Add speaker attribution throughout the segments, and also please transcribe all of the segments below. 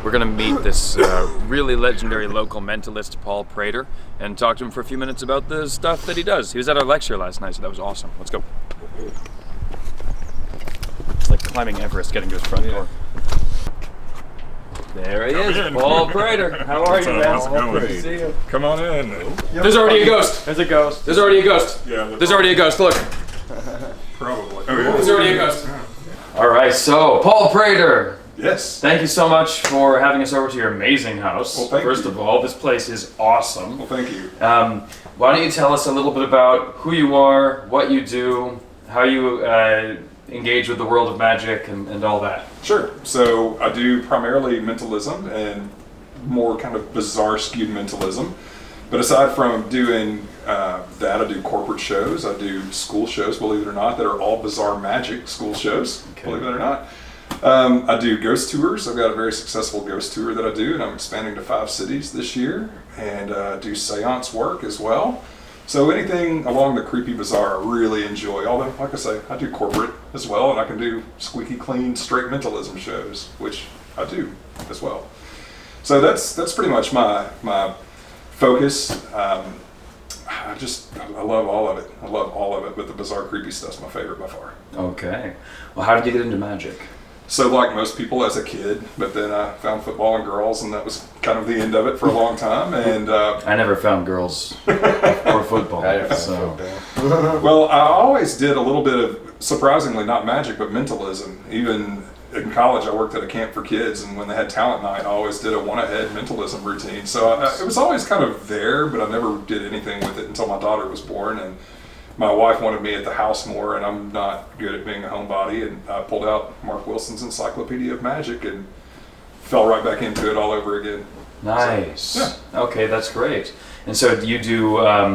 Speaker 1: We're going to meet this really legendary local mentalist, Paul Prater, and talk to him for a few minutes about the stuff that he does. He was at our lecture last night, so that was awesome. Let's go. It's like climbing Everest, getting to his front door. There he is, Paul Prater. How are you, man?
Speaker 2: How's it going?
Speaker 1: Good to see you.
Speaker 2: Come on in.
Speaker 1: There's already a ghost. There's a ghost. There's already a ghost.
Speaker 2: Yeah.
Speaker 1: There's already a ghost. Look.
Speaker 2: Probably.
Speaker 1: There's already a ghost. All right, so Paul Prater.
Speaker 2: Yes.
Speaker 1: Thank you so much for having us over to your amazing house.
Speaker 2: Well, thank
Speaker 1: First
Speaker 2: you.
Speaker 1: of all, this place is awesome.
Speaker 2: Well, thank you.
Speaker 1: Why don't you tell us a little bit about who you are, what you do, how you engage with the world of magic and all that.
Speaker 2: Sure. So I do primarily mentalism and more kind of bizarre skewed mentalism. But aside from doing that, I do corporate shows. I do school shows, believe it or not, that are all bizarre magic school shows, believe it or not. I do ghost tours. I've got a very successful ghost tour that I do, and I'm expanding to 5 cities this year, and do seance work as well. So anything along the creepy bizarre I really enjoy. Although, like I say, I do corporate as well, and I can do squeaky clean, straight mentalism shows, which I do as well. So that's pretty much my focus. I love all of it. I love all of it, but the bizarre, creepy stuff's my favorite by far.
Speaker 1: Okay. Well, how did you get into magic?
Speaker 2: So like most people as a kid, but then I found football and girls, and that was kind of the end of it for a long time. And
Speaker 1: I never found girls or football.
Speaker 2: well, I always did a little bit of, surprisingly, not magic, but mentalism. Even in college, I worked at a camp for kids, and when they had talent night, I always did a one-ahead mentalism routine. So it was always kind of there, but I never did anything with it until my daughter was born. And my wife wanted me at the house more, and I'm not good at being a homebody, and I pulled out Mark Wilson's Encyclopedia of Magic and fell right back into it all over again.
Speaker 1: Nice.
Speaker 2: So, yeah.
Speaker 1: Okay, that's great. And so you do, I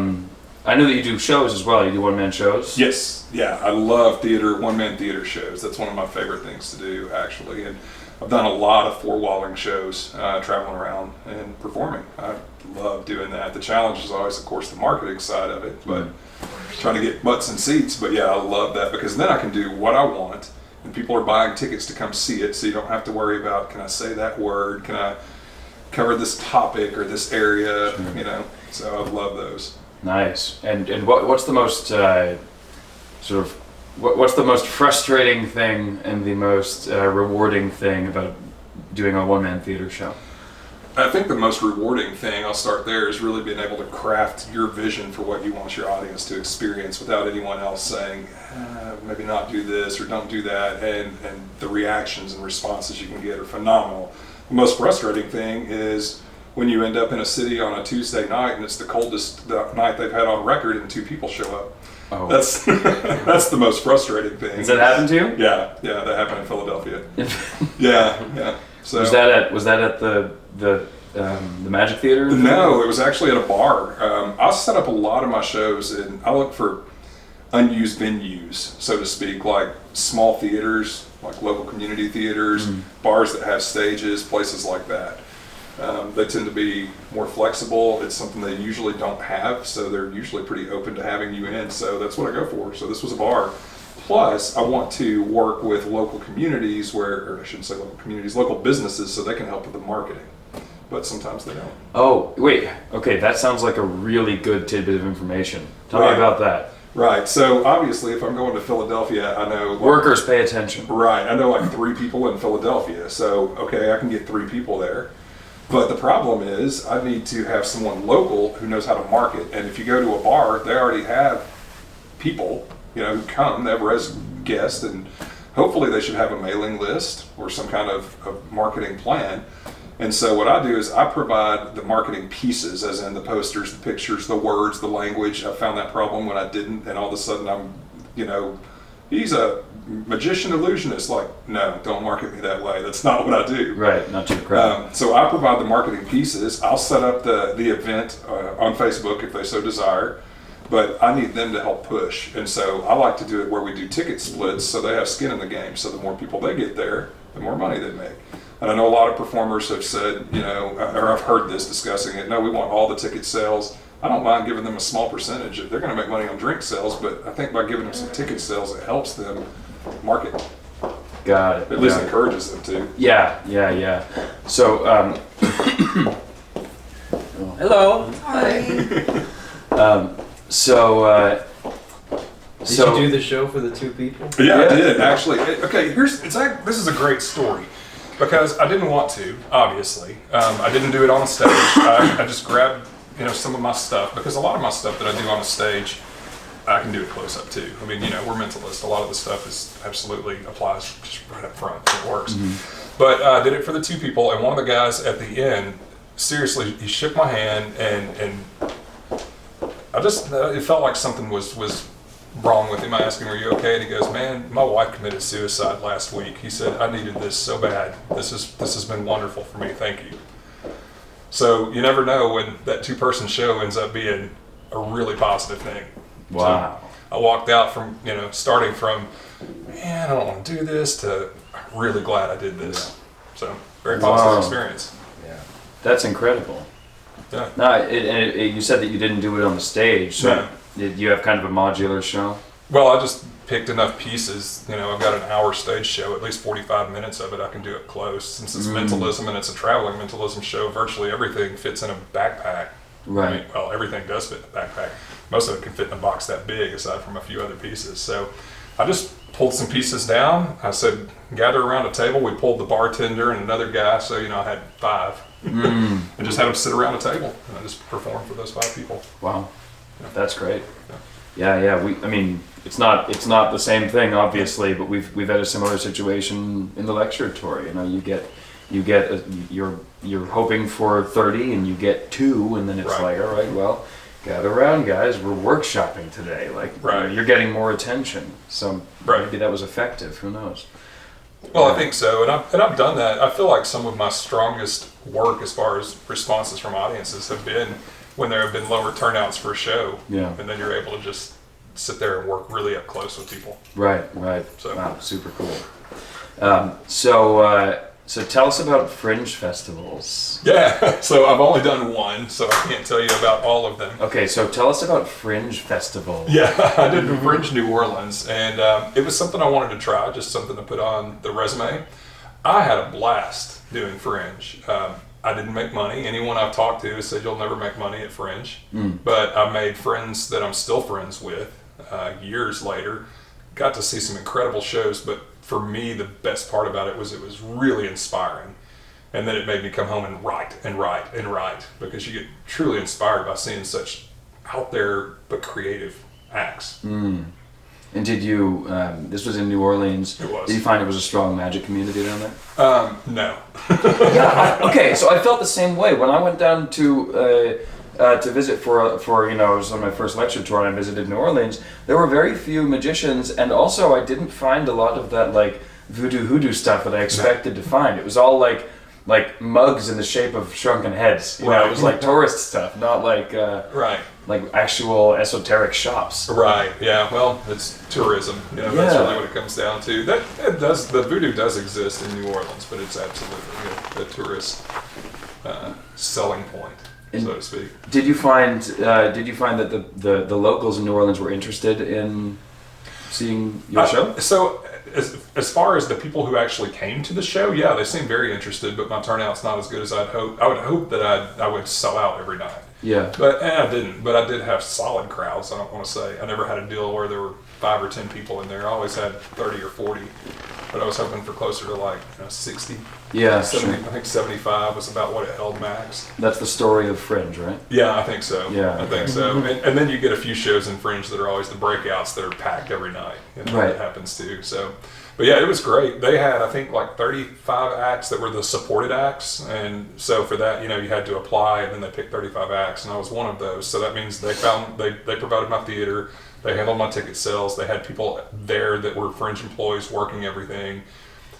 Speaker 1: know that you do shows as well. You do one-man shows?
Speaker 2: Yes, yeah, I love theater, one-man theater shows. That's one of my favorite things to do, actually. And I've done a lot of four-walling shows, traveling around and performing. I love doing that. The challenge is always, of course, the marketing side of it, but trying to get butts and seats. But yeah, I love that, because then I can do what I want, and people are buying tickets to come see it, so you don't have to worry about, can I say that word? Can I cover this topic or this area? Sure. You know, so I love those.
Speaker 1: Nice. And what's the most what's the most frustrating thing and the most rewarding thing about doing a one-man theater show?
Speaker 2: I think the most rewarding thing, I'll start there, is really being able to craft your vision for what you want your audience to experience without anyone else saying, maybe not do this or don't do that, and the reactions and responses you can get are phenomenal. The most frustrating thing is when you end up in a city on a Tuesday night and it's the coldest night they've had on record and 2 people show up. Oh. That's that's the most frustrating thing.
Speaker 1: Has that happened to you?
Speaker 2: Yeah, that happened in Philadelphia. yeah. So
Speaker 1: was that at the Magic Theater?
Speaker 2: No, it was actually at a bar. I set up a lot of my shows, and I look for unused venues, so to speak, like small theaters, like local community theaters, bars that have stages, places like that. They tend to be more flexible. It's something they usually don't have, so they're usually pretty open to having you in. So that's what I go for. So this was a bar. Plus, I want to work with local communities or I shouldn't say local communities, local businesses, so they can help with the marketing. But sometimes they don't.
Speaker 1: Oh, wait. Okay, that sounds like a really good tidbit of information. Tell me about that.
Speaker 2: Right. So obviously, if I'm going to Philadelphia, I know
Speaker 1: workers pay attention.
Speaker 2: Right. I know like 3 people in Philadelphia. So okay, I can get 3 people there. But the problem is, I need to have someone local who knows how to market. And if you go to a bar, they already have people, who come ever as guests, and hopefully they should have a mailing list or some kind of marketing plan. And so what I do is I provide the marketing pieces, as in the posters, the pictures, the words, the language. I found that problem when I didn't, and all of a sudden I'm, he's a magician illusionist. Like, no, don't market me that way. That's not what I do.
Speaker 1: Right, not to the crowd.
Speaker 2: So I provide the marketing pieces. I'll set up the event on Facebook if they so desire, but I need them to help push. And so I like to do it where we do ticket splits, so they have skin in the game. So the more people they get there, the more money they make. And I know a lot of performers have said, or I've heard this discussing it, no, we want all the ticket sales. I don't mind giving them a small percentage. They're going to make money on drink sales, but I think by giving them some ticket sales, it helps them market.
Speaker 1: Got it.
Speaker 2: At least encourages them to.
Speaker 1: Yeah. So, hello.
Speaker 3: Hi.
Speaker 1: So,
Speaker 3: Did you do the show for the two people?
Speaker 2: Yeah, I did actually. This is a great story because I didn't want to. Obviously, I didn't do it on a stage. I just grabbed some of my stuff because a lot of my stuff that I do on a stage, I can do it close up too. I mean, we're mentalists. A lot of the stuff is absolutely applies just right up front. It works. Mm-hmm. But I did it for the two people, and one of the guys at the end, seriously, he shook my hand, and I just it felt like something was wrong with him. I asked him, "Are you okay?" And he goes, "Man, my wife committed suicide last week." He said, "I needed this so bad. This has been wonderful for me. Thank you." So you never know when that two-person show ends up being a really positive thing.
Speaker 1: Wow.
Speaker 2: So I walked out from starting from, man, I don't want to do this, to I'm really glad I did this. So very positive experience.
Speaker 1: Yeah, that's incredible.
Speaker 2: Yeah.
Speaker 1: No, you said that you didn't do it on the stage. So
Speaker 2: No.
Speaker 1: Did you have kind of a modular show?
Speaker 2: Well, I just picked enough pieces. I've got an hour stage show, at least 45 minutes of it. I can do it close. Since it's mentalism and it's a traveling mentalism show, virtually everything fits in a backpack.
Speaker 1: Right.
Speaker 2: I mean, well, everything does fit in a backpack. Most of it can fit in a box that big, aside from a few other pieces. So I just pulled some pieces down. I said, gather around a table. We pulled the bartender and another guy, so I had 5. I just had them sit around a table, and I just performed for those 5 people.
Speaker 1: Wow. That's great. Yeah. I mean, it's not the same thing, obviously, but we've had a similar situation in the lecture tour. You're hoping for 30 and you get 2, and then it's like, all right, well, gather around, guys. We're workshopping today. You're getting more attention. So maybe that was effective. Who knows?
Speaker 2: Well, I think so, and I've done that. I feel like some of my strongest work, as far as responses from audiences, have been when there have been lower turnouts for a show.
Speaker 1: Yeah.
Speaker 2: And then you're able to just sit there and work really up close with people.
Speaker 1: Right.
Speaker 2: So.
Speaker 1: Wow, super cool. So tell us about fringe festivals.
Speaker 2: Yeah, so I've only done one, so I can't tell you about all of them.
Speaker 1: Okay, so tell us about fringe festivals.
Speaker 2: Yeah, I did Fringe New Orleans, and it was something I wanted to try, just something to put on the resume. I had a blast doing Fringe. I didn't make money. Anyone I've talked to has said you'll never make money at Fringe. But I made friends that I'm still friends with years later. Got to see some incredible shows, but for me, the best part about it was really inspiring. And then it made me come home and write, because you get truly inspired by seeing such out there but creative acts.
Speaker 1: And did you, this was in New Orleans.
Speaker 2: It was.
Speaker 1: Did you find it was a strong magic community down there?
Speaker 2: No.
Speaker 1: Okay, so I felt the same way. When I went down to visit for it was on my first lecture tour, and I visited New Orleans, there were very few magicians, and also I didn't find a lot of that voodoo hoodoo stuff that I expected to find. It was all like mugs in the shape of shrunken heads. It was like tourist stuff, not like actual esoteric shops.
Speaker 2: Right. Yeah. Well, it's tourism. That's really what it comes down to. The voodoo does exist in New Orleans, but it's absolutely a tourist selling point, so to speak.
Speaker 1: Did you find that the locals in New Orleans were interested in seeing your show?
Speaker 2: So as far as the people who actually came to the show, yeah, they seemed very interested, but my turnout's not as good as I'd hope. I would hope that I would sell out every night.
Speaker 1: Yeah.
Speaker 2: But I didn't. But I did have solid crowds. I don't want to say. I never had a deal where there were 5 or 10 people in there. I always had 30 or 40. But I was hoping for closer to 60.
Speaker 1: Yeah,
Speaker 2: 70,
Speaker 1: sure.
Speaker 2: I think 75 was about what it held max.
Speaker 1: That's the story of Fringe, right?
Speaker 2: Yeah, I think so.
Speaker 1: Yeah.
Speaker 2: I think so. And then you get a few shows in Fringe that are always the breakouts that are packed every night.
Speaker 1: Right.
Speaker 2: That happens too. So, but yeah, it was great. They had, I think, 35 acts that were the supported acts. And so for that, you had to apply, and then they picked 35 acts, and I was one of those. So that means they provided my theater. They handled my ticket sales. They had people there that were Fringe employees working everything.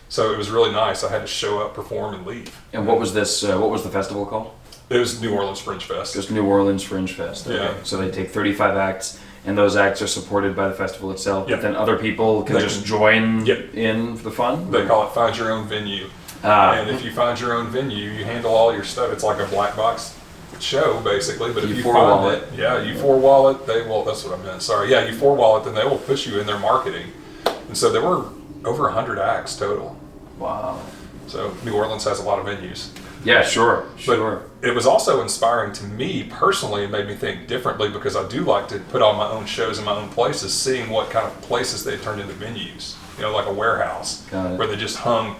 Speaker 2: So it was really nice. I had to show up, perform, and leave.
Speaker 1: And what was this? What was the festival called?
Speaker 2: It was New Orleans Fringe Fest.
Speaker 1: Just New Orleans Fringe Fest. Okay.
Speaker 2: Yeah.
Speaker 1: So they take 35 acts, and those acts are supported by the festival itself.
Speaker 2: Yep.
Speaker 1: But then other people can just join in the fun.
Speaker 2: They call it Find Your Own Venue. And if you find your own venue, you handle all your stuff. It's like a black box show, basically. But if you find it, you 4-wall it. They will. That's what I meant. Sorry. Yeah, you 4-wall it, then they will push you in their marketing. And so there were over 100 acts total.
Speaker 1: Wow.
Speaker 2: So New Orleans has a lot of venues.
Speaker 1: Yeah, sure.
Speaker 2: But it was also inspiring to me personally. It made me think differently because I do like to put on my own shows in my own places, seeing what kind of places they turned into venues. Like a warehouse where they just hung,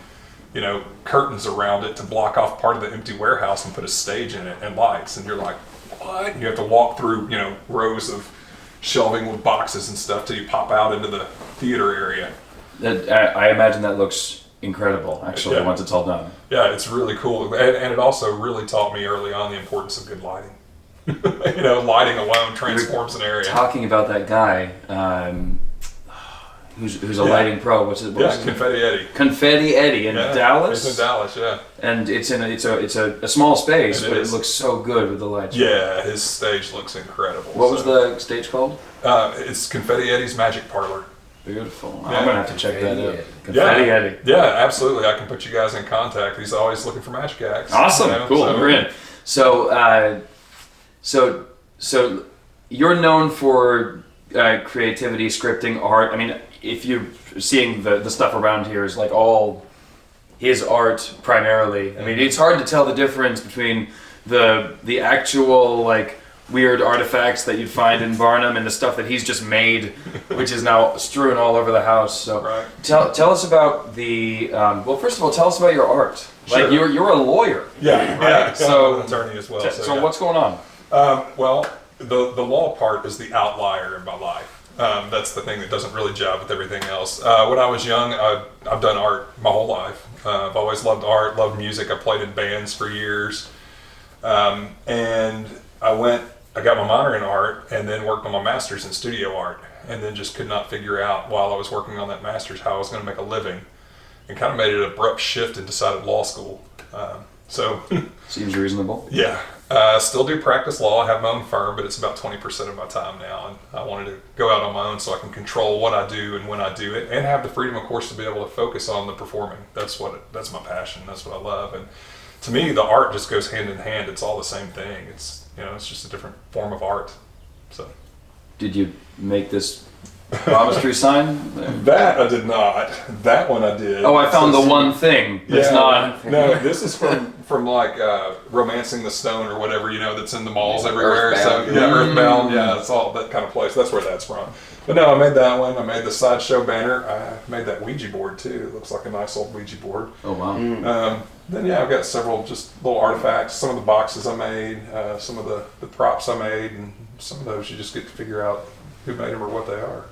Speaker 2: curtains around it to block off part of the empty warehouse and put a stage in it and lights. And you're like, what? You have to walk through, rows of shelving with boxes and stuff till you pop out into the theater area.
Speaker 1: I imagine that looks incredible, actually, once it's all done.
Speaker 2: Yeah, it's really cool. And it also really taught me early on the importance of good lighting. Lighting alone transforms an area.
Speaker 1: Talking about that guy, who's a lighting pro. What's his name?
Speaker 2: Confetti Eddie.
Speaker 1: Confetti Eddie in Dallas.
Speaker 2: It's in Dallas, yeah.
Speaker 1: And it's a small space, but it looks so good with the lights.
Speaker 2: Yeah, his stage looks incredible.
Speaker 1: What was the stage called?
Speaker 2: It's Confetti Eddie's Magic Parlor.
Speaker 1: Beautiful. Yeah. I'm gonna have to check that out.
Speaker 2: Confetti
Speaker 1: Eddie.
Speaker 2: Yeah, absolutely. I can put you guys in contact. He's always looking for magic acts.
Speaker 1: Awesome. Cool. We're in. So you're known for creativity, scripting, art. I mean, if you're seeing the stuff around here is like all his art primarily. I mean, it's hard to tell the difference between the actual like weird artifacts that you'd find in Barnum and the stuff that he's just made, which is now strewn all over the house. So tell us about the well, first of all, tell us about your art. Like you're a lawyer.
Speaker 2: Yeah, right? So I'm an attorney as well.
Speaker 1: So what's going on?
Speaker 2: Well, the law part is the outlier in my life. That's the thing that doesn't really jive with everything else. When I was young, I've done art my whole life. I've always loved art, loved music. I played in bands for years. And I got my minor in art and then worked on my master's in studio art, and then just could not figure out while I was working on that master's how I was going to make a living, and kind of made an abrupt shift and decided law school.
Speaker 1: Seems reasonable.
Speaker 2: Yeah. Still do practice law. I have my own firm, but it's about 20% of my time now, and I wanted to go out on my own so I can control what I do and when I do it, and have the freedom, of course, to be able to focus on the performing. That's my passion. That's what I love. And to me, the art just goes hand in hand. It's all the same thing. It's just a different form of art. So,
Speaker 1: did you make this promissory sign?
Speaker 2: That I did not. That one I did.
Speaker 1: Oh, I found the one thing. It's not.
Speaker 2: No, this is from like Romancing the Stone or whatever, that's in the malls everywhere.
Speaker 3: Earthbound.
Speaker 2: So Earthbound. Yeah, it's all that kind of place. That's where that's from. But no, I made that one. I made the sideshow banner. I made that Ouija board too. It looks like a nice old Ouija board.
Speaker 1: Oh wow.
Speaker 2: Then I've got several just little artifacts. Some of the boxes I made, some of the props I made, and some of those you just get to figure out who made them or what they are.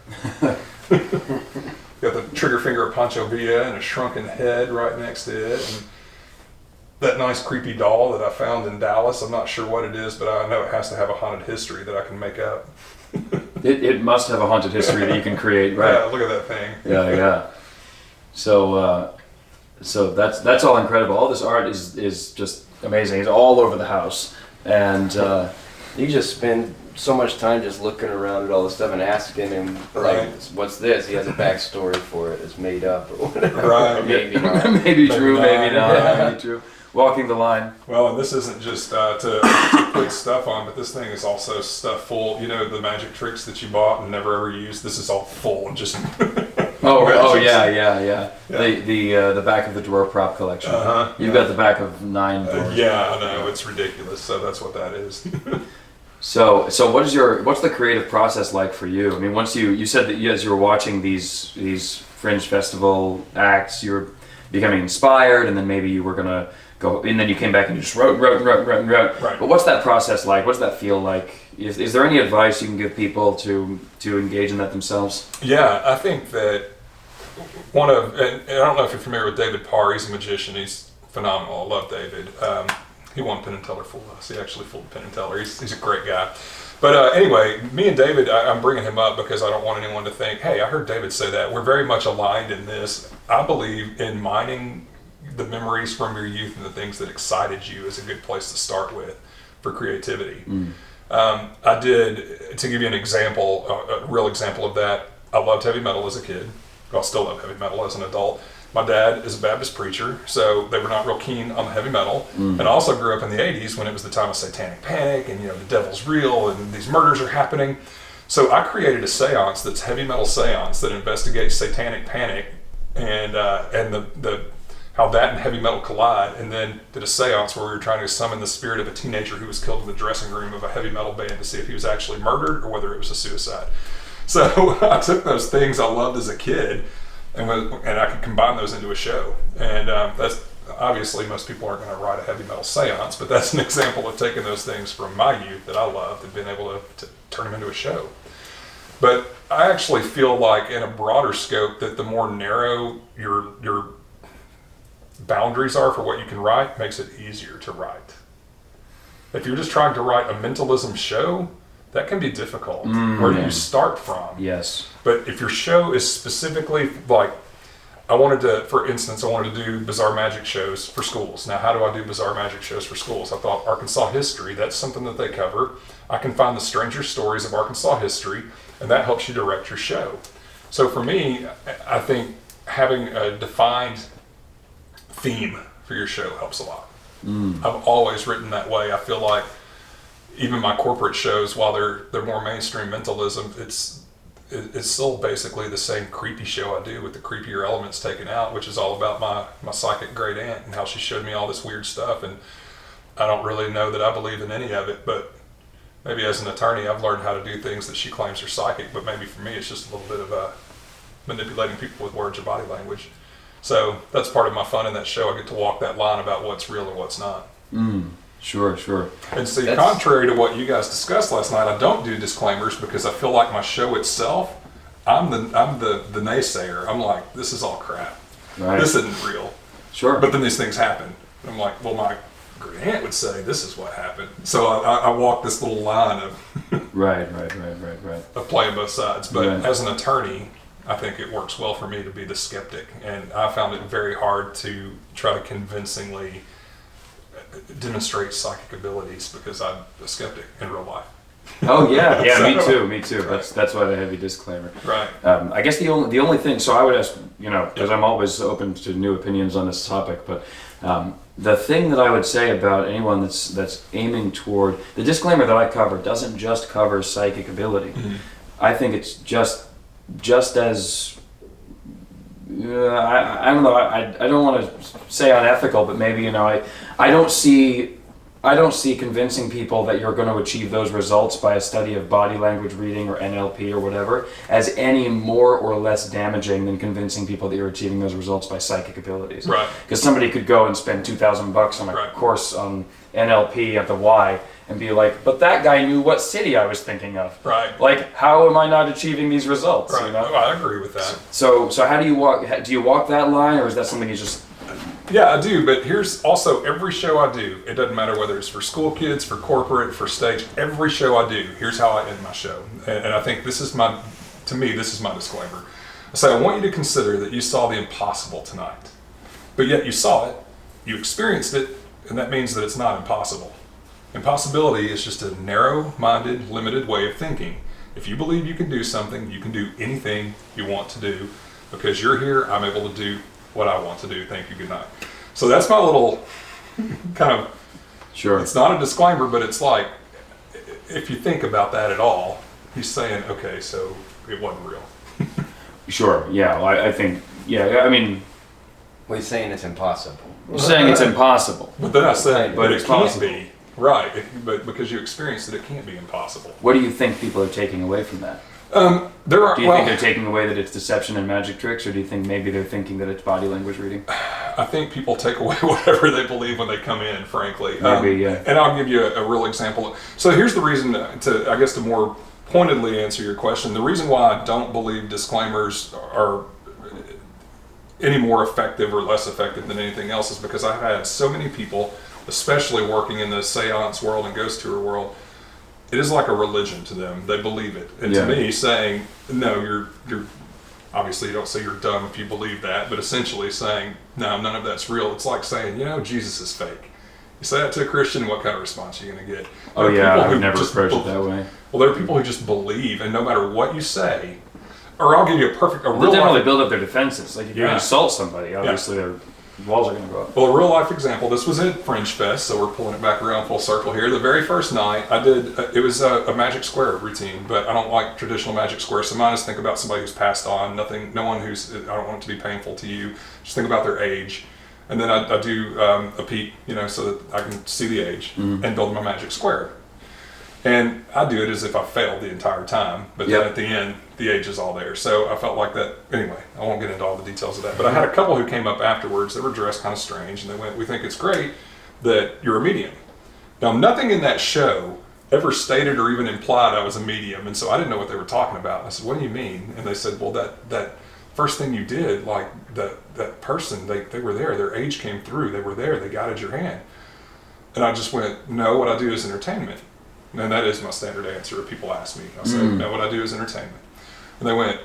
Speaker 2: Got the trigger finger of Pancho Villa and a shrunken head right next to it, and that nice creepy doll that I found in Dallas. I'm not sure what it is, but I know it has to have a haunted history that I can make up.
Speaker 1: It must have a haunted history that you can create, right?
Speaker 2: Yeah, look at that thing.
Speaker 1: Yeah. So that's all incredible. All this art is just amazing. It's all over the house, and
Speaker 3: you just spend so much time just looking around at all this stuff and asking him,
Speaker 2: Right.
Speaker 3: what's this? He has a backstory for it. It's made up or whatever.
Speaker 2: Right.
Speaker 3: Maybe not.
Speaker 1: maybe true, maybe not.
Speaker 3: Yeah.
Speaker 1: Maybe true. Walking the line.
Speaker 2: Well, and this isn't just to put stuff on, but this thing is also stuff full. The magic tricks that you bought and never ever used. This is all full and just.
Speaker 1: Yeah. The back of the drawer prop collection. You've got the back of 9 drawers.
Speaker 2: Yeah, I know, it's ridiculous. So that's what that is.
Speaker 1: So what's the creative process like for you? I mean, once you said that as you were watching these fringe festival acts, you were becoming inspired, and then maybe you were gonna go, and then you came back and you just wrote.
Speaker 2: Right.
Speaker 1: But what's that process like? What does that feel like? Is there any advice you can give people to engage in that themselves?
Speaker 2: Yeah, I think that and I don't know if you're familiar with David Parr. He's a magician. He's phenomenal. I love David. He won Penn and Teller for us. He actually fooled Penn and Teller. He's a great guy. But anyway, me and David, I'm bringing him up because I don't want anyone to think, hey, I heard David say that. We're very much aligned in this. I believe in mining the memories from your youth and the things that excited you is a good place to start with for creativity. I did, to give you an example, a real example of that, I loved heavy metal as a kid. I still love heavy metal as an adult. My dad is a Baptist preacher, so they were not real keen on the heavy metal. And I also grew up in the 80s when it was the time of satanic panic and, the devil's real and these murders are happening. So I created a seance that's heavy metal seance that investigates satanic panic and the how that and heavy metal collide, and then did a seance where we were trying to summon the spirit of a teenager who was killed in the dressing room of a heavy metal band to see if he was actually murdered or whether it was a suicide. So I took those things I loved as a kid and I could combine those into a show. And that's obviously most people aren't going to write a heavy metal seance, but that's an example of taking those things from my youth that I loved and being able to turn them into a show. But I actually feel like in a broader scope that the more narrow your boundaries are for what you can write makes it easier to write. If you're just trying to write a mentalism show, that can be difficult. Where do you start from?
Speaker 1: Yes.
Speaker 2: But if your show is specifically like, for instance, I wanted to do bizarre magic shows for schools. Now, how do I do bizarre magic shows for schools? I thought Arkansas history, that's something that they cover. I can find the stranger stories of Arkansas history, and that helps you direct your show. So for me, I think having a defined theme for your show helps a lot. I've always written that way. I feel like even my corporate shows, while they're more mainstream mentalism, it's still basically the same creepy show I do with the creepier elements taken out, which is all about my psychic great aunt and how she showed me all this weird stuff. And I don't really know that I believe in any of it, but maybe as an attorney, I've learned how to do things that she claims are psychic, but maybe for me, it's just a little bit of manipulating people with words or body language. So that's part of my fun in that show. I get to walk that line about what's real and what's not.
Speaker 1: Sure.
Speaker 2: And see, contrary to what you guys discussed last night, I don't do disclaimers because I feel like my show itself, I'm the naysayer. I'm like, this is all crap.
Speaker 1: Right.
Speaker 2: This isn't real.
Speaker 1: Sure.
Speaker 2: But then these things happen. I'm like, well, my great aunt would say this is what happened. So I walk this little line of
Speaker 1: Right.
Speaker 2: of playing both sides. But
Speaker 1: Right.
Speaker 2: as an attorney, I think it works well for me to be the skeptic. And I found it very hard to try to convincingly demonstrate psychic abilities because I'm a skeptic in real life.
Speaker 1: Oh yeah,
Speaker 2: So-
Speaker 1: me too.
Speaker 2: Right.
Speaker 1: That's why the heavy disclaimer.
Speaker 2: Right.
Speaker 1: I guess the only thing. So I would ask, because I'm always open to new opinions on this topic, but the thing that I would say about anyone that's aiming toward the disclaimer that I cover doesn't just cover psychic ability. I think it's just as I don't know. I don't want to say unethical, but maybe I don't see convincing people that you're going to achieve those results by a study of body language reading or NLP or whatever as any more or less damaging than convincing people that you're achieving those results by psychic abilities.
Speaker 2: Right.
Speaker 1: Because somebody could go and spend $2,000 on a
Speaker 2: Right.
Speaker 1: course on NLP at the Y and be like, but that guy knew what city I was thinking of.
Speaker 2: Right.
Speaker 1: Like, how am I not achieving these results?
Speaker 2: Right. Oh, I agree with that.
Speaker 1: So how do you walk? Do you walk that line, or is that something you just?
Speaker 2: Yeah, I do. But here's also every show I do. It doesn't matter whether it's for school kids, for corporate, for stage. Every show I do. Here's how I end my show. And I think this is my disclaimer. I say I want you to consider that you saw the impossible tonight, but yet you saw it, you experienced it, and that means that it's not impossible. Impossibility is just a narrow-minded, limited way of thinking. If you believe you can do something, you can do anything you want to do. Because you're here, I'm able to do what I want to do. Thank you, good night. So that's my little kind of,
Speaker 1: Sure.
Speaker 2: it's not a disclaimer, but it's like, if you think about that at all, he's saying, okay, so it wasn't real.
Speaker 1: Sure. Yeah. Well, I think. Yeah. I mean,
Speaker 3: Well, he's saying it's impossible.
Speaker 1: you're saying it's impossible.
Speaker 2: But then I said,
Speaker 1: But
Speaker 2: but
Speaker 1: it's
Speaker 2: it can't
Speaker 1: possible.
Speaker 2: be. Right, but because you experienced it, it can't be impossible.
Speaker 1: What do you think people are taking away from that?
Speaker 2: There are.
Speaker 1: Do you think they're taking away that it's deception and magic tricks, or do you think maybe they're thinking that it's body language reading?
Speaker 2: I think people take away whatever they believe when they come in, frankly.
Speaker 1: Maybe, yeah.
Speaker 2: And I'll give you a real example. So here's the reason to more pointedly answer your question. The reason why I don't believe disclaimers are any more effective or less effective than anything else is because I've had so many people, especially working in the seance world and ghost tour world, it is like a religion to them. They believe it. And
Speaker 1: Yeah.
Speaker 2: to me, saying, no, you're obviously you don't say you're dumb if you believe that, but essentially saying, no, none of that's real. It's like saying, Jesus is fake. You say that to a Christian, what kind of response are you going to get?
Speaker 1: Oh
Speaker 2: There are
Speaker 1: yeah,
Speaker 2: people
Speaker 1: I
Speaker 2: who
Speaker 1: would never
Speaker 2: just
Speaker 1: approach it
Speaker 2: believe-
Speaker 1: that way.
Speaker 2: Well, there are people who just believe, and no matter what you say, or I'll give you a
Speaker 1: They
Speaker 2: real
Speaker 1: generally
Speaker 2: life,
Speaker 1: build up their defenses. Like if you
Speaker 2: Yeah.
Speaker 1: insult somebody, obviously their walls are going to go up.
Speaker 2: well, a real life example. This was at Fringe Fest, so we're pulling it back around full circle here. The very first night, I did. It was a Magic Square routine, but I don't like traditional Magic Square. So mine is think about somebody who's passed on. No one who's. I don't want it to be painful to you. Just think about their age. And then I do a peak, so that I can see the age and build my magic square. And I do it as if I failed the entire time, but then at the end, the age is all there. So I felt like that. Anyway, I won't get into all the details of that. But I had a couple who came up afterwards. They were dressed kind of strange, and they went, "We think it's great that you're a medium." Now, nothing in that show ever stated or even implied I was a medium, and so I didn't know what they were talking about. And I said, "What do you mean?" And they said, "Well, that first thing you did, like that person, they were there. Their age came through. They were there. They guided your hand." And I just went, "No, what I do is entertainment." And that is my standard answer if people ask me. I say, "No, what I do is entertainment." And they went,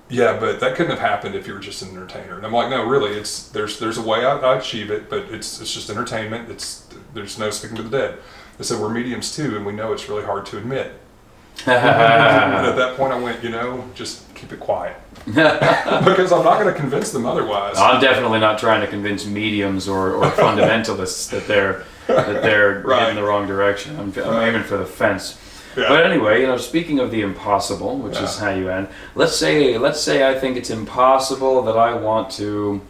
Speaker 2: "Yeah, but that couldn't have happened if you were just an entertainer." And I'm like, "No, really, there's a way I achieve it, but it's just entertainment. There's no speaking to the dead." They said, "We're mediums too, and we know it's really hard to admit." And at that point I went, just keep it quiet. Because I'm not going to convince them otherwise.
Speaker 1: I'm definitely not trying to convince mediums or fundamentalists that they're heading in the wrong direction. I'm aiming for the fence. Yeah. But anyway, speaking of the impossible, which is how you end. Let's say I think it's impossible that I want to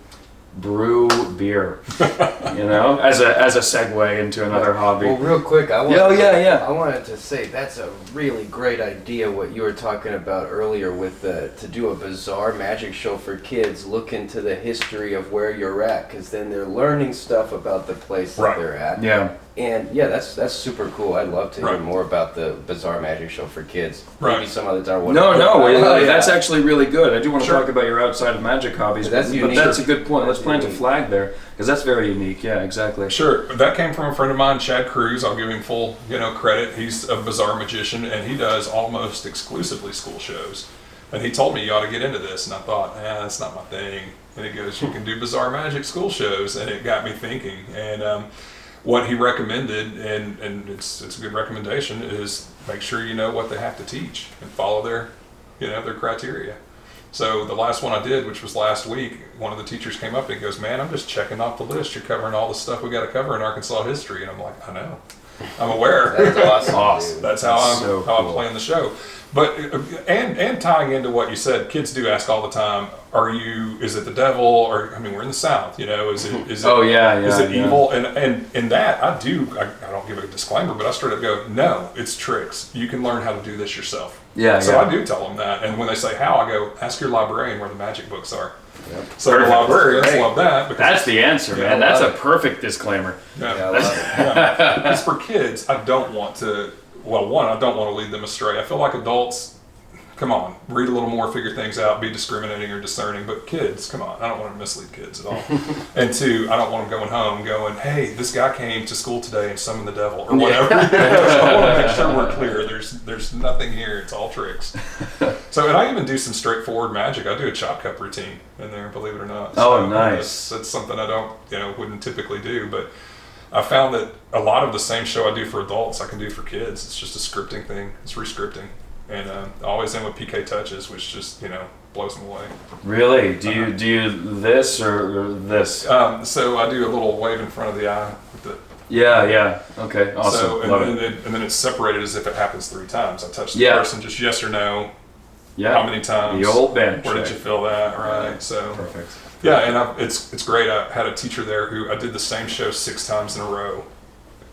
Speaker 1: brew beer. As a segue into another hobby.
Speaker 3: Well, real quick, I wanted to say that's a really great idea. What you were talking about earlier with to do a bizarre magic show for kids. Look into the history of where you're at, because then they're learning stuff about the place that they're at.
Speaker 1: Yeah.
Speaker 3: And that's super cool. I'd love to hear more about the bizarre magic show for kids. Maybe some other time.
Speaker 1: That's actually really good. I do want to talk about your outside of magic hobbies, but that's a good point. Let's plant a flag there, because that's very unique. Yeah, exactly.
Speaker 2: Sure. That came from a friend of mine, Chad Cruz. I'll give him full credit. He's a bizarre magician, and he does almost exclusively school shows. And he told me, "You ought to get into this." And I thought, that's not my thing. And he goes, "You can do bizarre magic school shows." And it got me thinking. And what he recommended, and it's a good recommendation, is make sure you know what they have to teach and follow their criteria. So the last one I did, which was last week, one of the teachers came up and he goes, "Man, I'm just checking off the list. You're covering all the stuff we got to cover in Arkansas history." And I'm like, "I know. I'm aware."
Speaker 3: That's awesome.
Speaker 2: That's how I'm playing the show. But and tying into what you said, kids do ask all the time, is it the devil? Or we're in the South, is it is it evil? And in that I don't give a disclaimer, but I straight up go, "No, it's tricks. You can learn how to do this yourself." So I do tell them that, and when they say how, I go, "Ask your librarian where the magic books are." Yep. So the librarians love that.
Speaker 1: That's the answer, man. That's a perfect disclaimer.
Speaker 2: As for kids, I don't want to. Well, one, I don't want to lead them astray. I feel like adults, come on, read a little more, figure things out, be discriminating or discerning. But kids, come on, I don't want to mislead kids at all. And two, I don't want them going home going, "Hey, this guy came to school today and summoned the devil," or whatever. I want to make sure we're clear. There's nothing here. It's all tricks. So, and I even do some straightforward magic. I do a chop cup routine in there, believe it or not.
Speaker 1: So nice.
Speaker 2: That's something I wouldn't typically do, but I found that a lot of the same show I do for adults, I can do for kids. It's just a scripting thing. It's re-scripting. And I always end with PK touches, which just, blows them away.
Speaker 1: Really? Do you this or this?
Speaker 2: So I do a little wave in front of the eye with the...
Speaker 1: Yeah. Okay, awesome.
Speaker 2: So, and then it's separated as if it happens 3 times. I touch the person, just yes or no. Yeah. How many times?
Speaker 1: The old bench.
Speaker 2: Where did you feel that? Right. So
Speaker 1: perfect.
Speaker 2: Yeah, and it's great. I had a teacher there who I did the same show 6 times in a row.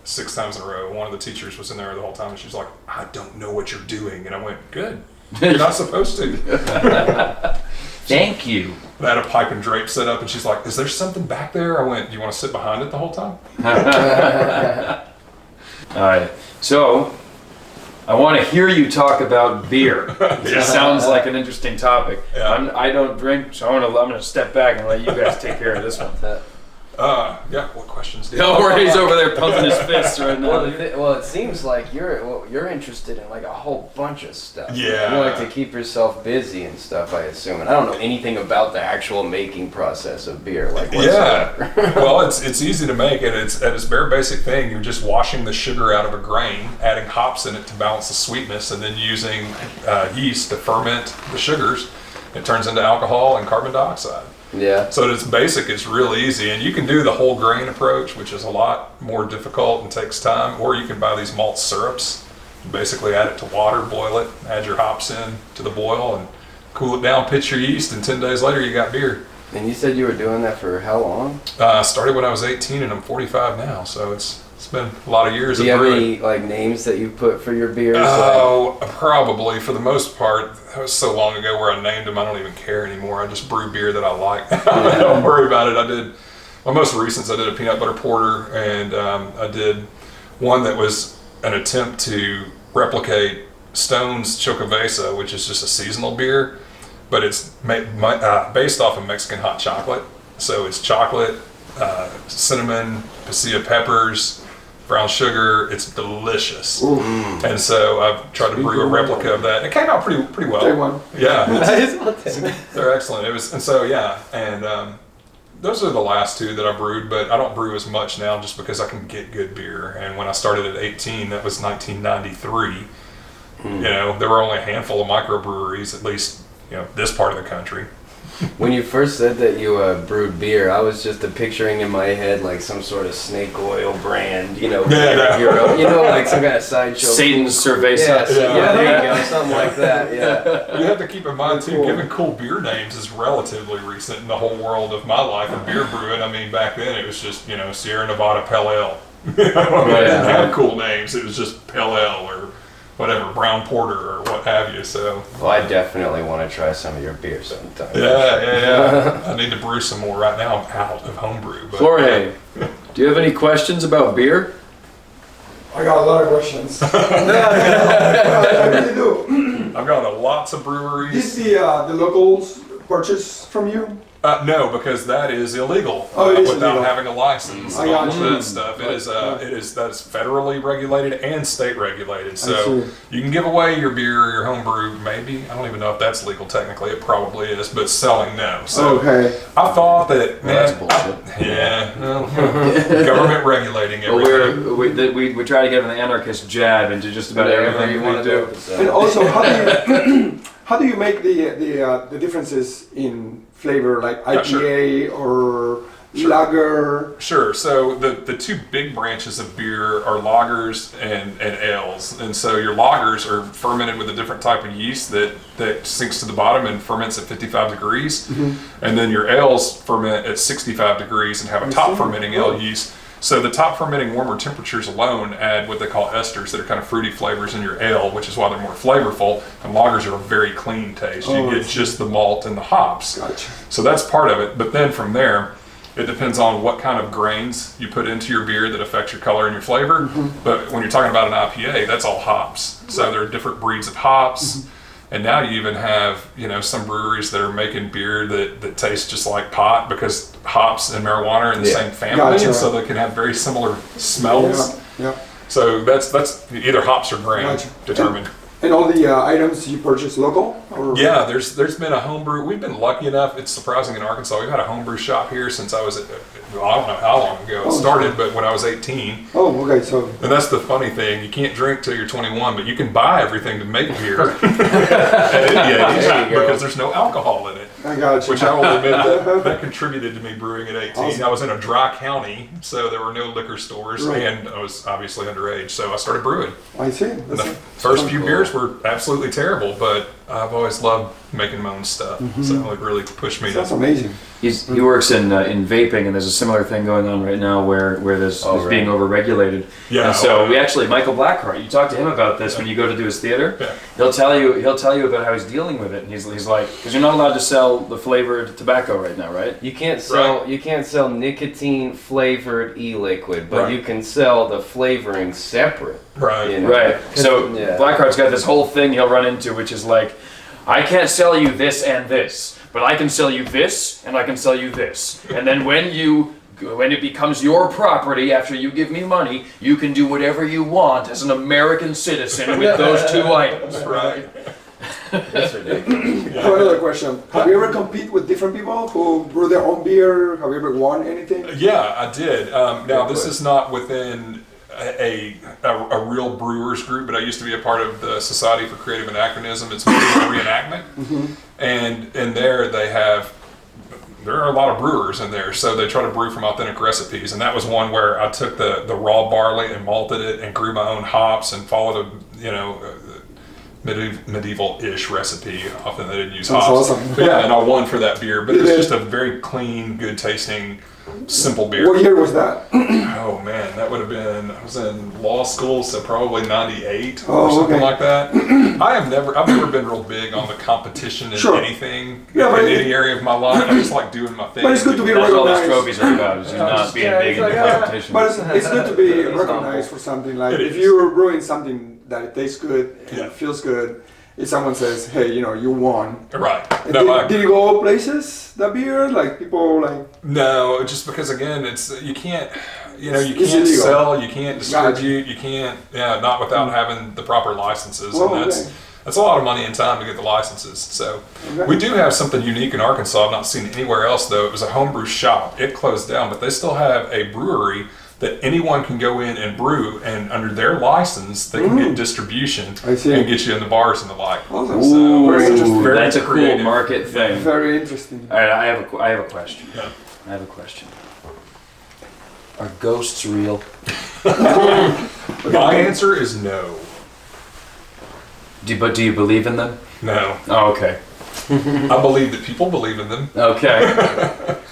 Speaker 2: 6 times in a row. One of the teachers was in there the whole time, and she was like, "I don't know what you're doing." And I went, "Good. You're not supposed to."
Speaker 1: Thank you.
Speaker 2: I had a pipe and drape set up, and she's like, "Is there something back there?" I went, "Do you want to sit behind it the whole time?"
Speaker 1: All right. So, I want to hear you talk about beer. It sounds like an interesting topic. Yeah. I don't drink, so I'm going to step back and let you guys take care of this one.
Speaker 2: What questions do you
Speaker 1: have? Jorge's over there pumping his fists right now.
Speaker 3: Well, it seems like you're interested in like a whole bunch of stuff.
Speaker 2: Yeah.
Speaker 3: You like to keep yourself busy and stuff, I assume. And I don't know anything about the actual making process of beer, like whatsoever.
Speaker 2: Yeah. Well, it's easy to make, and it's at its bare basic thing. You're just washing the sugar out of a grain, adding hops in it to balance the sweetness, and then using yeast to ferment the sugars. It turns into alcohol and carbon dioxide.
Speaker 3: Yeah.
Speaker 2: So it's basic, it's real easy, and you can do the whole grain approach, which is a lot more difficult and takes time, or you can buy these malt syrups. You basically add it to water, boil it, add your hops in to the boil, and cool it down, pitch your yeast, and 10 days later you got beer.
Speaker 3: And you said you were doing that for how long?
Speaker 2: Started when I was 18 and I'm 45 now, so it's been a lot of years.
Speaker 3: Do you have any like names that you put for your beers?
Speaker 2: Oh, probably for the most part. That was so long ago where I named them. I don't even care anymore. I just brew beer that I like. I don't worry about it. My most recent, I did a peanut butter porter, and I did one that was an attempt to replicate Stone's Chocovesa, which is just a seasonal beer, but it's based off of Mexican hot chocolate. So it's chocolate, cinnamon, pasilla peppers, brown sugar. It's delicious. Ooh. And so I've tried to brew a replica of that. It came out pretty well.
Speaker 4: Take one.
Speaker 2: Yeah, they're excellent. Those are the last two that I brewed, but I don't brew as much now just because I can get good beer. And when I started at 18, that was 1993. You know, there were only a handful of microbreweries, at least, you know, this part of the country.
Speaker 3: When you first said that you brewed beer, I was just picturing in my head like some sort of snake oil brand, you know, like some kind of sideshow.
Speaker 1: Satan's Cerveza.
Speaker 3: Yeah, there you go, something like that. Yeah.
Speaker 2: You have to keep in mind too, giving cool beer names is relatively recent in the whole world of my life of beer brewing. I mean, back then it was just, you know, Sierra Nevada Pale Ale. It didn't have cool names. It was just Pale Ale or whatever, brown porter or what have you. So
Speaker 3: well, I definitely want to try some of your beer sometime.
Speaker 2: Yeah. I need to brew some more right now. I'm out of homebrew.
Speaker 1: Jorge, do you have any questions about beer?
Speaker 4: I got a lot of questions. I really do.
Speaker 2: I've got lots of breweries.
Speaker 4: Did the locals purchase from you?
Speaker 2: No, because that is illegal
Speaker 4: it is
Speaker 2: without
Speaker 4: illegal.
Speaker 2: having a license.
Speaker 4: I got
Speaker 2: All that stuff. That's federally regulated and state regulated. So you can give away your beer or your homebrew, maybe. I don't even know if that's legal technically. It probably is, but selling, no. So I thought that,
Speaker 1: that's bullshit.
Speaker 2: Government regulating everything.
Speaker 1: Well, we try to get an anarchist jab into just about everything you want to do.
Speaker 4: And also, how do you make the differences in flavor, like IPA or lager?
Speaker 2: Sure. So the two big branches of beer are lagers and ales. And so your lagers are fermented with a different type of yeast that sinks to the bottom and ferments at 55 degrees. And then your ales ferment at 65 degrees and have a top fermenting ale yeast. So the top fermenting warmer temperatures alone add what they call esters that are kind of fruity flavors in your ale, which is why they're more flavorful. And lagers are a very clean taste. You get just the malt and the hops.
Speaker 4: Gotcha.
Speaker 2: So that's part of it. But then from there, it depends on what kind of grains you put into your beer that affects your color and your flavor. But when you're talking about an IPA, that's all hops. So there are different breeds of hops. And now you even have, you know, some breweries that are making beer that tastes just like pot because hops and marijuana are in the same family, and so they can have very similar smells. So that's either hops or grain determined.
Speaker 4: And all the items you purchase local? Or?
Speaker 2: Yeah, there's been a homebrew. We've been lucky enough. It's surprising in Arkansas. We've had a homebrew shop here since I was, I don't know how long ago it started, but when I was 18.
Speaker 4: Oh, okay. So.
Speaker 2: And that's the funny thing. You can't drink till you're 21, but you can buy everything to make beer. Because there's no alcohol in it.
Speaker 4: I got you.
Speaker 2: Which I will admit that contributed to me brewing at 18. Awesome. I was in a dry county, so there were no liquor stores, and I was obviously underage, so I started brewing.
Speaker 4: I see.
Speaker 2: The first few beers were absolutely terrible, but I've always loved making my own stuff, so it really pushed me.
Speaker 4: That's amazing.
Speaker 1: He works in vaping, and there's a similar thing going on right now where this is being overregulated.
Speaker 2: Yeah.
Speaker 1: And so we actually, Michael Blackheart, you talk to him about this when you go to do his theater.
Speaker 2: Yeah.
Speaker 1: He'll tell you about how he's dealing with it, and he's like, because you're not allowed to sell the flavored tobacco right now, right?
Speaker 3: You can't sell nicotine flavored e-liquid, but you can sell the flavoring separate.
Speaker 2: Right.
Speaker 3: You know?
Speaker 1: Right. So Blackheart's got this whole thing he'll run into, which is like, I can't sell you this and this, but I can sell you this and I can sell you this. And then when it becomes your property after you give me money, you can do whatever you want as an American citizen with those two items.
Speaker 2: Right.
Speaker 3: That's ridiculous.
Speaker 4: I have another question. Have you ever competed with different people who brew their own beer? Have you ever won anything?
Speaker 2: Yeah, I did. Now, this is not within a real brewers group, but I used to be a part of the Society for Creative Anachronism. It's more of a reenactment. And in there there are a lot of brewers in there, so they try to brew from authentic recipes. And that was one where I took the raw barley and malted it and grew my own hops and followed medieval-ish recipe. Often they didn't use
Speaker 4: That's
Speaker 2: hops.
Speaker 4: awesome.
Speaker 2: But yeah, and I won for that beer. But it was just a very clean, good-tasting, simple beer.
Speaker 4: What year was that?
Speaker 2: Oh man, that would have been, I was in law school, so probably 98
Speaker 4: Oh,
Speaker 2: or something
Speaker 4: okay.
Speaker 2: like that. I've never been real big on the competition in
Speaker 4: Sure.
Speaker 2: anything,
Speaker 4: Yeah, but
Speaker 2: in any area of my life. I just like doing my thing.
Speaker 4: But it's good to be
Speaker 1: That's all these
Speaker 4: recognized.
Speaker 1: trophies are about, is just not being
Speaker 3: Yeah,
Speaker 1: big
Speaker 3: it's
Speaker 1: in the
Speaker 3: like,
Speaker 1: competition.
Speaker 4: But it's good to be
Speaker 3: It's
Speaker 4: recognized for something. Like
Speaker 2: It
Speaker 4: if
Speaker 2: is.
Speaker 4: you're brewing something that it tastes good and
Speaker 2: Yeah.
Speaker 4: it feels good, if someone says, "Hey, you won,"
Speaker 2: Right.
Speaker 4: And
Speaker 2: No, I
Speaker 4: did you go places that beer? Like people like
Speaker 2: No, just because again, you can't
Speaker 4: It's
Speaker 2: can't
Speaker 4: illegal.
Speaker 2: sell, you can't
Speaker 4: Gotcha.
Speaker 2: distribute, you can't, not without having the proper licenses,
Speaker 4: Oh,
Speaker 2: and
Speaker 4: okay.
Speaker 2: that's a lot of money and time to get the licenses. So
Speaker 4: Okay.
Speaker 2: we do have something unique in Arkansas. I've not seen anywhere else though. It was a homebrew shop. It closed down, but they still have a brewery that anyone can go in and brew, and under their license, they can get distribution
Speaker 4: I see.
Speaker 2: and get you in the bars and the like.
Speaker 4: Awesome.
Speaker 2: So
Speaker 4: Very
Speaker 2: it's just
Speaker 4: interesting.
Speaker 2: very
Speaker 1: That's a cool
Speaker 2: creative.
Speaker 1: market thing.
Speaker 4: very interesting.
Speaker 1: All right, I have a question.
Speaker 2: Yeah.
Speaker 1: I have a question. Are ghosts real?
Speaker 2: My answer is no.
Speaker 1: But do you believe in them?
Speaker 2: No.
Speaker 1: Oh, okay.
Speaker 2: I believe that people believe in them.
Speaker 1: Okay.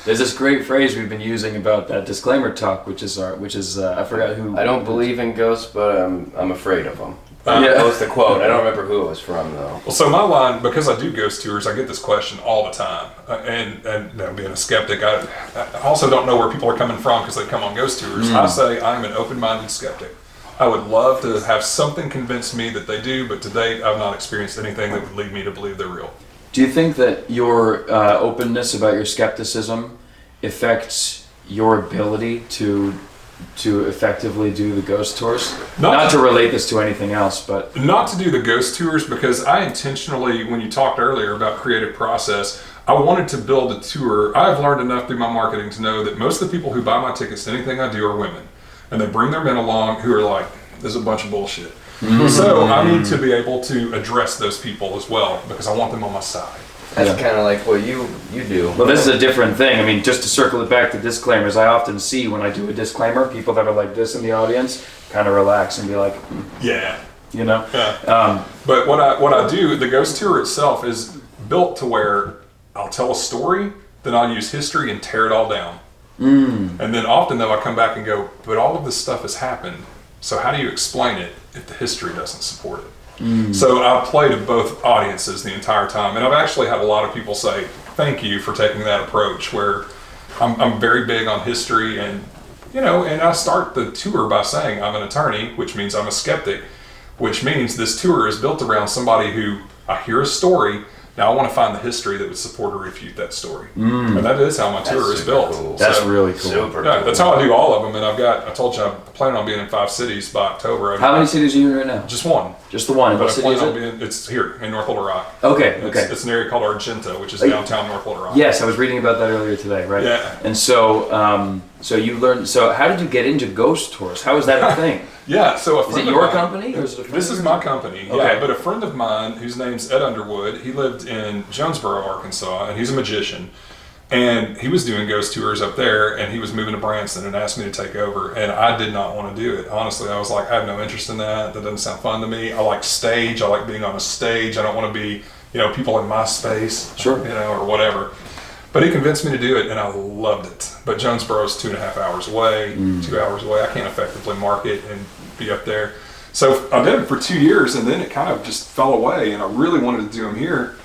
Speaker 1: There's this great phrase we've been using about that disclaimer talk, which is I forgot who.
Speaker 3: I don't believe in ghosts, but I'm afraid of them.
Speaker 2: Yeah.
Speaker 3: That was the quote. I don't remember who it was from though.
Speaker 2: Well, so my line, because I do ghost tours, I get this question all the time. And being a skeptic, I also don't know where people are coming from because they come on ghost tours. I say I'm an open-minded skeptic. I would love to have something convince me that they do, but to date, I've not experienced anything that would lead me to believe they're real.
Speaker 1: Do you think that your openness about your skepticism affects your ability to effectively do the ghost tours? Not to relate this to anything else, but
Speaker 2: Not to do the ghost tours because I intentionally, when you talked earlier about creative process, I wanted to build a tour. I've learned enough through my marketing to know that most of the people who buy my tickets to anything I do are women. And they bring their men along who are like, this is a bunch of bullshit. So I need to be able to address those people as well because I want them on my side.
Speaker 3: That's
Speaker 1: Yeah.
Speaker 3: kind of like what you do.
Speaker 1: well, this is a different thing. I mean, just to circle it back to disclaimers, I often see when I do a disclaimer, people that are like this in the audience kind of relax and be like,
Speaker 2: Yeah.
Speaker 1: Yeah.
Speaker 2: But what I do, the ghost tour itself is built to where I'll tell a story, then I'll use history and tear it all down. And then often though I come back and go, but all of this stuff has happened. So how do you explain it if the history doesn't support it? So I play to both audiences the entire time. And I've actually had a lot of people say, thank you for taking that approach where I'm very big on history and I start the tour by saying I'm an attorney, which means I'm a skeptic, which means this tour is built around somebody who I hear a story. Now I want to find the history that would support or refute that story. And that is how my tour is
Speaker 3: super
Speaker 2: built.
Speaker 3: cool.
Speaker 1: That's
Speaker 2: So,
Speaker 1: really cool.
Speaker 3: Super
Speaker 2: yeah,
Speaker 3: cool.
Speaker 2: that's how I do all of them. And I told you I'm planning on being in 5 cities by October.
Speaker 1: How many cities are you in right now?
Speaker 2: Just one.
Speaker 1: Just the one. And
Speaker 2: But
Speaker 1: what
Speaker 2: I
Speaker 1: city
Speaker 2: plan
Speaker 1: is
Speaker 2: on
Speaker 1: it?
Speaker 2: being, it's here in North Little Rock.
Speaker 1: Okay.
Speaker 2: It's,
Speaker 1: Okay.
Speaker 2: it's an area called Argenta, which is
Speaker 1: Hey.
Speaker 2: downtown North Little Rock.
Speaker 1: Yes, I was reading about that earlier today, right?
Speaker 2: Yeah.
Speaker 1: And so, so you learned. So, how did you get into ghost tours? How is that a thing?
Speaker 2: Yeah, so a
Speaker 1: Is
Speaker 2: friend
Speaker 1: it
Speaker 2: of
Speaker 1: your
Speaker 2: mine-
Speaker 1: company, or is it a friend
Speaker 2: This
Speaker 1: of
Speaker 2: is
Speaker 1: yours?
Speaker 2: my company,
Speaker 1: Okay.
Speaker 2: yeah. But a friend of mine whose name's Ed Underwood, he lived in Jonesboro, Arkansas, and he's a magician. And he was doing ghost tours up there, and he was moving to Branson and asked me to take over. And I did not want to do it. Honestly, I was like, I have no interest in that. That doesn't sound fun to me. I like stage. I like being on a stage. I don't want to be, people in my space,
Speaker 1: Sure.
Speaker 2: or whatever. But he convinced me to do it, and I loved it. But Jonesboro's 2.5 hours away, 2 hours away. I can't effectively market and be up there. So I did it for 2 years, and then it kind of just fell away, and I really wanted to do them here,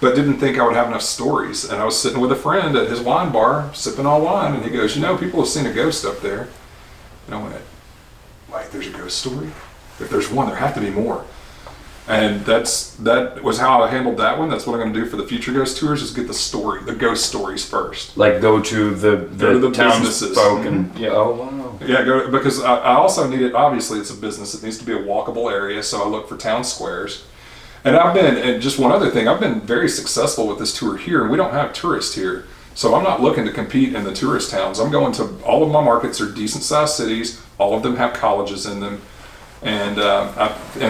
Speaker 2: but didn't think I would have enough stories. And I was sitting with a friend at his wine bar, sipping on wine, and he goes, people have seen a ghost up there. And I went, wait, there's a ghost story? If there's one, there have to be more. And that was how I handled that one. That's what I'm going to do for the future ghost tours is get the ghost stories first.
Speaker 1: Like go to the
Speaker 2: Go to the businesses.
Speaker 1: townsfolk and yeah. Oh wow.
Speaker 2: Yeah, because I also need it. Obviously, it's a business. It needs to be a walkable area, so I look for town squares. And just one other thing, I've been very successful with this tour here, and we don't have tourists here. So I'm not looking to compete in the tourist towns. I'm going to, all of my markets are decent sized cities. All of them have colleges in them. And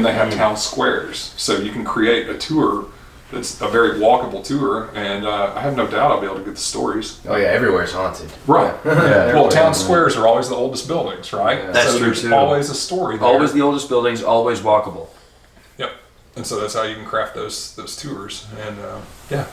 Speaker 2: they have town squares. So you can create a tour that's a very walkable tour, and I have no doubt I'll be able to get the stories.
Speaker 3: Oh yeah, everywhere's haunted.
Speaker 2: Right.
Speaker 1: Yeah.
Speaker 2: Well, town squares are always the oldest buildings, right?
Speaker 3: Yeah.
Speaker 1: That's
Speaker 2: so
Speaker 1: true,
Speaker 2: there's
Speaker 1: too.
Speaker 2: always a story there.
Speaker 1: Always the oldest buildings, always walkable.
Speaker 2: Yep. And so that's how you can craft those tours. And yeah.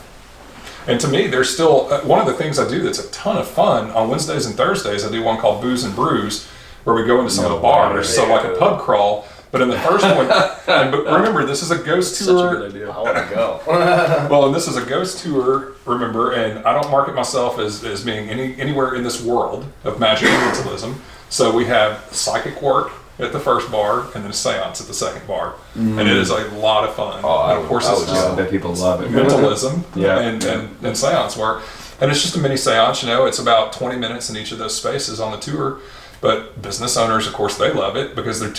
Speaker 2: And to me, there's still one of the things I do that's a ton of fun on Wednesdays and Thursdays. I do one called Booze and Brews, where we go into some of the bars, so like a pub crawl. But in the first one, but remember, this is a ghost tour.
Speaker 1: Such a good idea.
Speaker 3: I want to go.
Speaker 2: Well, and this is a ghost tour, remember, and I don't market myself as being anywhere in this world of magic and mentalism. So we have psychic work at the first bar, and then a seance at the second bar. And it is a lot of fun. And of course, it's
Speaker 1: I bet people love it.
Speaker 2: mentalism
Speaker 1: Yeah.
Speaker 2: and seance work. And it's just a mini seance, it's about 20 minutes in each of those spaces on the tour. But business owners, of course, they love it because they're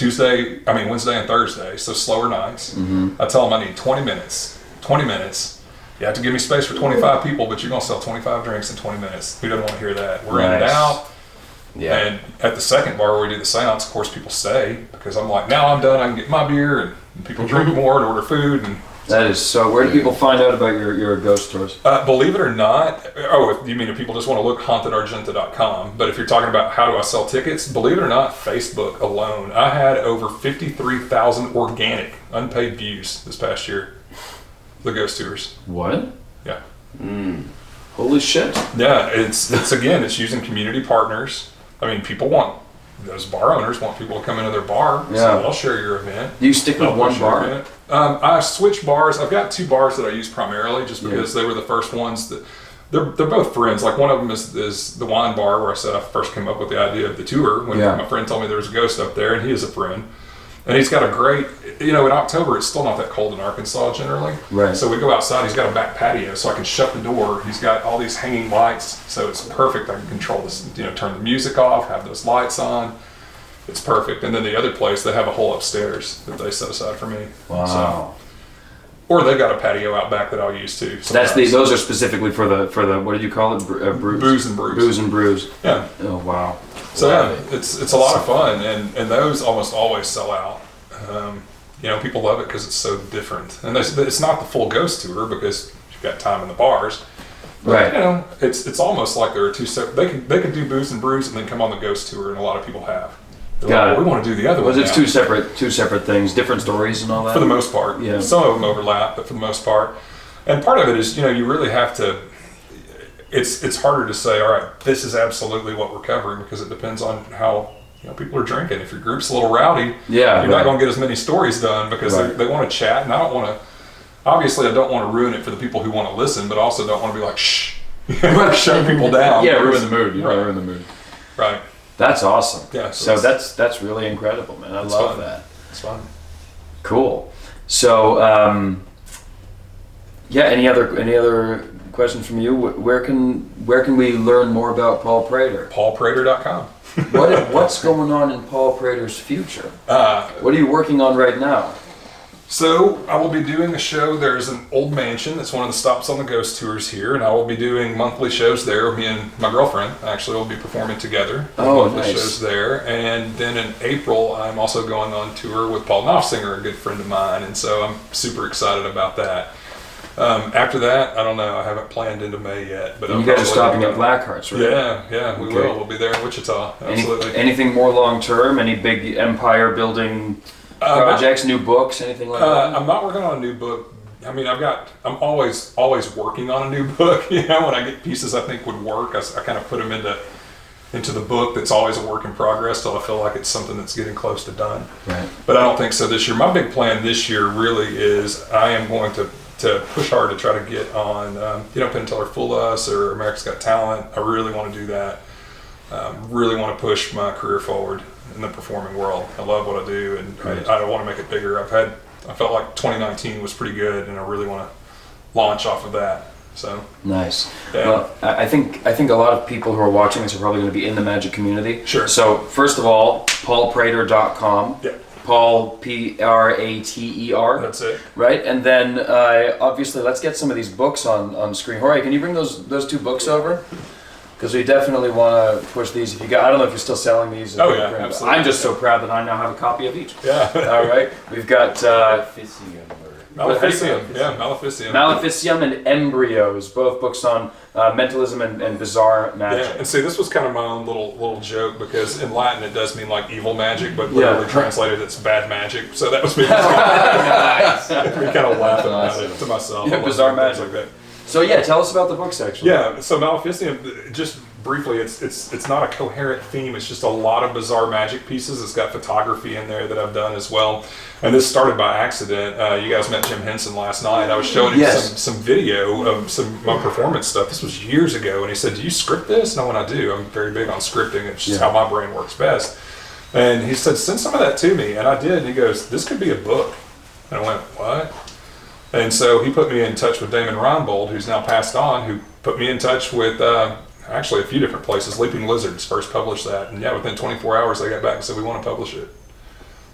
Speaker 2: Wednesday and Thursday, so slower nights. I tell them I need 20 minutes. 20 minutes. You have to give me space for 25 people, but you're going to sell 25 drinks in 20 minutes. Who doesn't want to hear that? We're in and out.
Speaker 3: Yeah.
Speaker 2: And at the second bar where we do the seance, of course, people stay because I'm like, now I'm done. I can get my beer, and people drink more and order food. And
Speaker 1: That is so. Where do people find out about your ghost tours?
Speaker 2: believe it or not, if people just want to look, hauntedargenta.com. But if you're talking about how do I sell tickets, believe it or not, Facebook alone, I had over 53,000 organic, unpaid views this past year. The ghost tours.
Speaker 1: What?
Speaker 2: Yeah.
Speaker 1: Holy shit!
Speaker 2: Yeah, it's using community partners. I mean, those bar owners want people to come into their bar, so they'll share your event.
Speaker 1: Do you stick with one bar?
Speaker 2: I switch bars. I've got two bars that I use primarily just because they were the first ones that they're both friends. Like one of them is the wine bar where I said I first came up with the idea of the tour when my friend told me there was a ghost up there, and he is a friend. And he's got a great, in October it's still not that cold in Arkansas generally.
Speaker 1: Right.
Speaker 2: So we go outside, he's got a back patio so I can shut the door. He's got all these hanging lights, so it's perfect. I can control this, turn the music off, have those lights on. It's perfect. And then the other place, they have a whole upstairs that they set aside for me.
Speaker 1: Wow.
Speaker 2: So, or they've got a patio out back that I'll use too.
Speaker 1: Those are specifically for the what do you call it? Brews?
Speaker 2: Booze and brews.
Speaker 1: Booze and brews.
Speaker 2: Yeah.
Speaker 1: Oh wow.
Speaker 2: So it's a lot of fun, and those almost always sell out. People love it because it's so different, and it's not the full ghost tour because you've got time in the bars. But,
Speaker 1: Right.
Speaker 2: It's almost like there are two separate. They could do booze and brews and then come on the ghost tour, and a lot of people have.
Speaker 1: Got it.
Speaker 2: We want to do the other one.
Speaker 1: It's
Speaker 2: now.
Speaker 1: two separate things, different stories and all that.
Speaker 2: For the most part,
Speaker 1: Yeah.
Speaker 2: Some of them overlap, but for the most part, and part of it is you really have to. It's harder to say, all right, this is absolutely what we're covering because it depends on how people are drinking. If your group's a little rowdy, you're not going to get as many stories done because they want to chat, and I don't want to. Obviously, I don't want to ruin it for the people who want to listen, but I also don't want to be like shh, shut people down.
Speaker 1: Ruin the mood. Ruin the mood.
Speaker 2: Right.
Speaker 1: That's awesome.
Speaker 2: Yeah.
Speaker 1: So that's really incredible, man. I love that.
Speaker 2: It's fun.
Speaker 1: Cool. So, any other questions from you? Where can we learn more about Paul Prater?
Speaker 2: PaulPrater.com.
Speaker 1: What's going on in Paul Prater's future? What are you working on right now?
Speaker 2: So I will be doing a show. There's an old mansion that's one of the stops on the ghost tours here, and I will be doing monthly shows there. Me and my girlfriend actually will be performing together. Monthly shows there. And then in April, I'm also going on tour with Paul Knopfsinger, a good friend of mine, and so I'm super excited about that. After that, I don't know. I haven't planned into May yet. But
Speaker 1: you guys are stopping at Blackheart's, right?
Speaker 2: Yeah, we will. We'll be there in Wichita. Absolutely.
Speaker 1: Anything more long term? Any big empire building projects, new books, anything like that?
Speaker 2: I'm not working on a new book. I mean, I'm always working on a new book. When I get pieces I think would work, I kind of put them into the book that's always a work in progress till I feel like it's something that's getting close to done.
Speaker 1: Right.
Speaker 2: But I don't think so this year. My big plan this year really is I am going to push hard to try to get on, Penn and Teller Fool Us or America's Got Talent. I really want to do that. Really want to push my career forward in the performing world. I love what I do, and I want to make it bigger. I felt like 2019 was pretty good, and I really want to launch off of that. So
Speaker 1: nice.
Speaker 2: Yeah.
Speaker 1: Well, I think a lot of people who are watching this are probably going to be in the magic community.
Speaker 2: Sure.
Speaker 1: So first of all, paulprater.com.
Speaker 2: Yeah.
Speaker 1: Paul, Prater.
Speaker 2: That's it.
Speaker 1: Right, and then obviously let's get some of these books on screen. Jorge, can you bring those two books over? Because we definitely want to push these. I don't know if you're still selling these.
Speaker 2: Oh yeah, absolutely.
Speaker 1: I'm just so proud that I now have a copy of each.
Speaker 2: Yeah.
Speaker 1: All right, we've got.
Speaker 2: Maleficium. Yeah, Maleficium.
Speaker 1: Maleficium and Embryos, both books on mentalism and bizarre magic.
Speaker 2: Yeah, and see, this was kind of my own little joke because in Latin it does mean like evil magic, but literally translated it's bad magic. So that was me just kind of laughing about it to myself.
Speaker 1: Yeah, bizarre magic.
Speaker 2: Like that.
Speaker 1: So yeah, tell us about the books actually.
Speaker 2: Yeah, so Maleficium, just briefly, it's not a coherent theme. It's just a lot of bizarre magic pieces. It's got photography in there that I've done as well. And this started by accident. You guys met Jim Henson last night. I was showing him some video of some of my performance stuff. This was years ago, and he said, "Do you script this?" And I went, "I do. I'm very big on scripting. It's just how my brain works best." And he said, "Send some of that to me," and I did. And he goes, "This could be a book." And I went, "What?" And so he put me in touch with Damon Reinbold, who's now passed on, who put me in touch with actually a few different places. Leaping Lizards first published that, and within 24 hours they got back and said, "We want to publish it."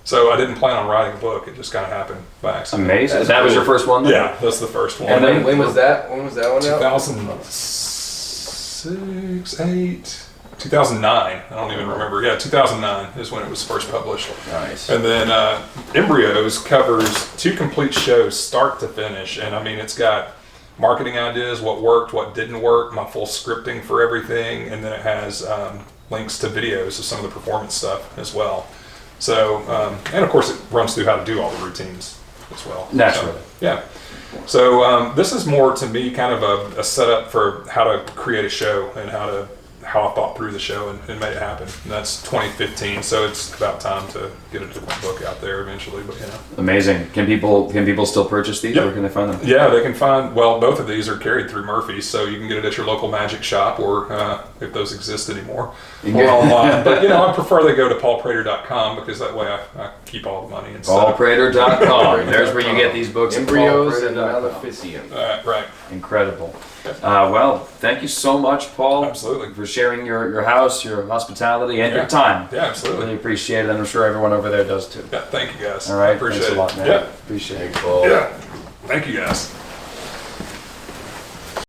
Speaker 2: So I didn't plan on writing a book. It just kind of happened by accident.
Speaker 1: Amazing. That was your first one then?
Speaker 2: Yeah, that's the first one.
Speaker 3: And then when was that? When was that one out?
Speaker 2: 2006, 8, 2009. I don't even remember. Yeah, 2009 is when it was first published.
Speaker 3: Nice.
Speaker 2: And then Embryos covers 2 complete shows, start to finish. And I mean, it's got marketing ideas, what worked, what didn't work, my full scripting for everything, and then it has links to videos of some of the performance stuff as well. So, and of course it runs through how to do all the routines as well.
Speaker 1: Naturally.
Speaker 2: So, yeah. So this is more to me kind of a setup for how to create a show and how I thought through the show and made it happen. And that's 2015, so it's about time to get a different book out there eventually. But
Speaker 1: Amazing. Can people still purchase these?
Speaker 2: Yep.
Speaker 1: Where can they find them?
Speaker 2: Yeah, they can find. Well, both of these are carried through Murphy's, so you can get it at your local magic shop, or if those exist anymore, or online. But I prefer they go to paulprater.com because that way I keep all the money and stuff.
Speaker 1: paulprater.com. There's where you get these books.
Speaker 3: Embryos and Maleficium.
Speaker 2: Right.
Speaker 1: Incredible. Well, thank you so much, Paul.
Speaker 2: Absolutely.
Speaker 1: For sharing your house, your hospitality, and your time.
Speaker 2: Yeah, absolutely.
Speaker 1: Really appreciate it, and I'm sure everyone over there does too.
Speaker 2: Yeah, thank you guys.
Speaker 1: All right,
Speaker 2: I appreciate
Speaker 1: thanks a lot, man.
Speaker 2: Yeah.
Speaker 1: Appreciate it.
Speaker 3: Paul.
Speaker 2: Yeah. Thank you guys.